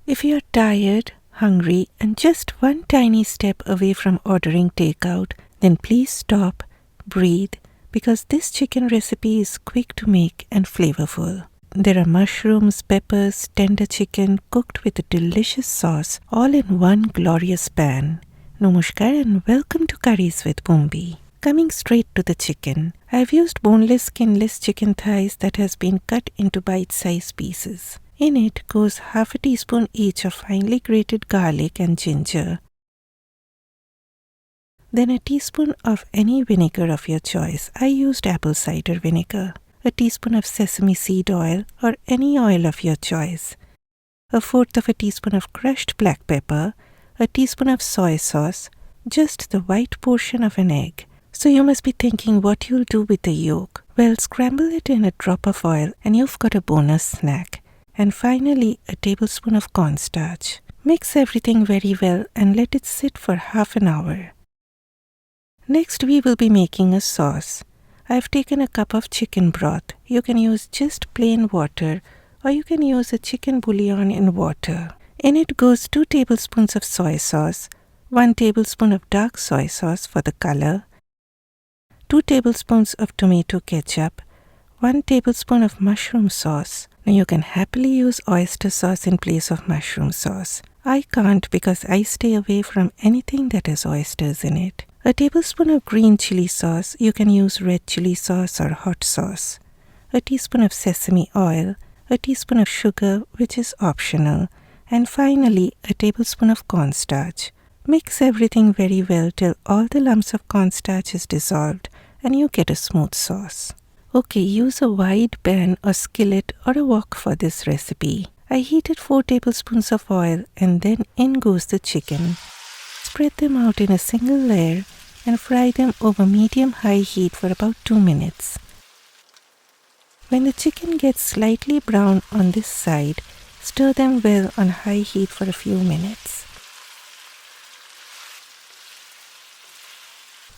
If you're tired, hungry, and just one tiny step away from ordering takeout, then please stop, breathe, because this chicken recipe is quick to make and flavorful. There are mushrooms, peppers, tender chicken cooked with a delicious sauce all in one glorious pan. Namaskar and welcome to Curries with Bumbi. Coming straight to the chicken, I have used boneless, skinless chicken thighs that has been cut into bite-sized pieces. In it goes half a teaspoon each of finely grated garlic and ginger, then a teaspoon of any vinegar of your choice. I used apple cider vinegar. A teaspoon of sesame seed oil or any oil of your choice. A fourth of a teaspoon of crushed black pepper. A teaspoon of soy sauce. Just the white portion of an egg. So you must be thinking what you'll do with the yolk. Well, scramble it in a drop of oil and you've got a bonus snack. And finally, a tablespoon of cornstarch. Mix everything very well and let it sit for half an hour. Next, we will be making a sauce. I have taken a cup of chicken broth. You can use just plain water or you can use a chicken bouillon in water. In it goes 2 tablespoons of soy sauce, 1 tablespoon of dark soy sauce for the color, 2 tablespoons of tomato ketchup, 1 tablespoon of mushroom sauce. Now you can happily use oyster sauce in place of mushroom sauce. I can't because I stay away from anything that has oysters in it. A tablespoon of green chili sauce. You can use red chili sauce or hot sauce. A teaspoon of sesame oil. A teaspoon of sugar, which is optional. And finally, a tablespoon of cornstarch. Mix everything very well till all the lumps of cornstarch is dissolved and you get a smooth sauce. Okay, use a wide pan or skillet or a wok for this recipe. I heated 4 tablespoons of oil and then in goes the chicken. Spread them out in a single layer and fry them over medium-high heat for about 2 minutes. When the chicken gets slightly brown on this side, stir them well on high heat for a few minutes.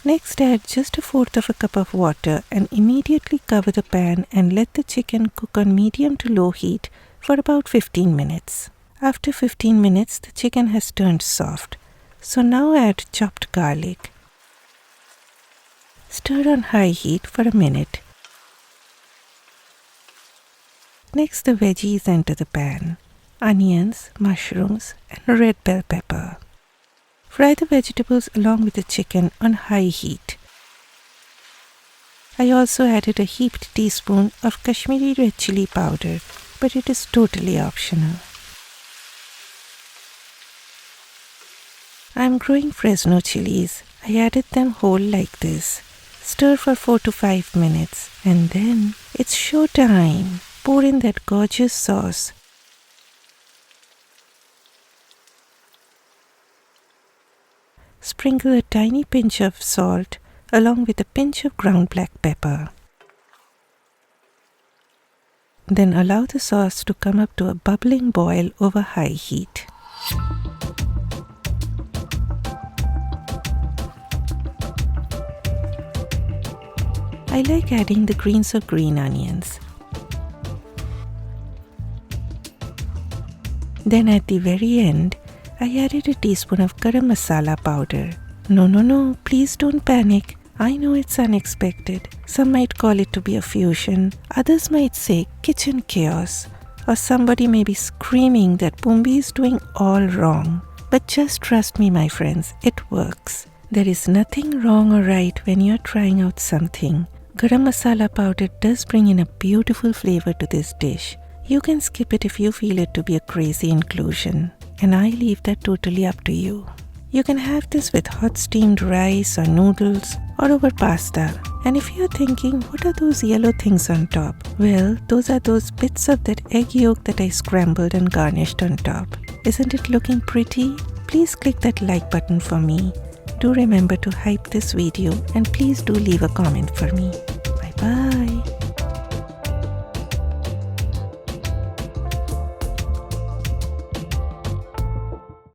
Next, add just a fourth of a cup of water and immediately cover the pan and let the chicken cook on medium to low heat for about 15 minutes. After 15 minutes, the chicken has turned soft. So now add chopped garlic. Stir on high heat for a minute. Next, the veggies enter the pan. Onions, mushrooms, and red bell pepper. Fry the vegetables along with the chicken on high heat. I also added a heaped teaspoon of Kashmiri red chili powder, but it is totally optional. I am growing Fresno chilies. I added them whole like this. Stir for 4 to 5 minutes and then it's showtime. Pour in that gorgeous sauce. Sprinkle a tiny pinch of salt along with a pinch of ground black pepper. Then allow the sauce to come up to a bubbling boil over high heat. I like adding the greens of green onions. Then at the very end, I added a teaspoon of garam masala powder. No, please don't panic. I know it's unexpected. Some might call it to be a fusion. Others might say kitchen chaos. Or somebody may be screaming that Bumbi is doing all wrong. But just trust me, my friends, it works. There is nothing wrong or right when you're trying out something. Garam masala powder does bring in a beautiful flavor to this dish. You can skip it if you feel it to be a crazy inclusion, and I leave that totally up to you. You can have this with hot steamed rice or noodles or over pasta. And if you're thinking, what are those yellow things on top? Well, those are those bits of that egg yolk that I scrambled and garnished on top. Isn't it looking pretty? Please click that like button for me. Do remember to hype this video and please do leave a comment for me. Bye bye.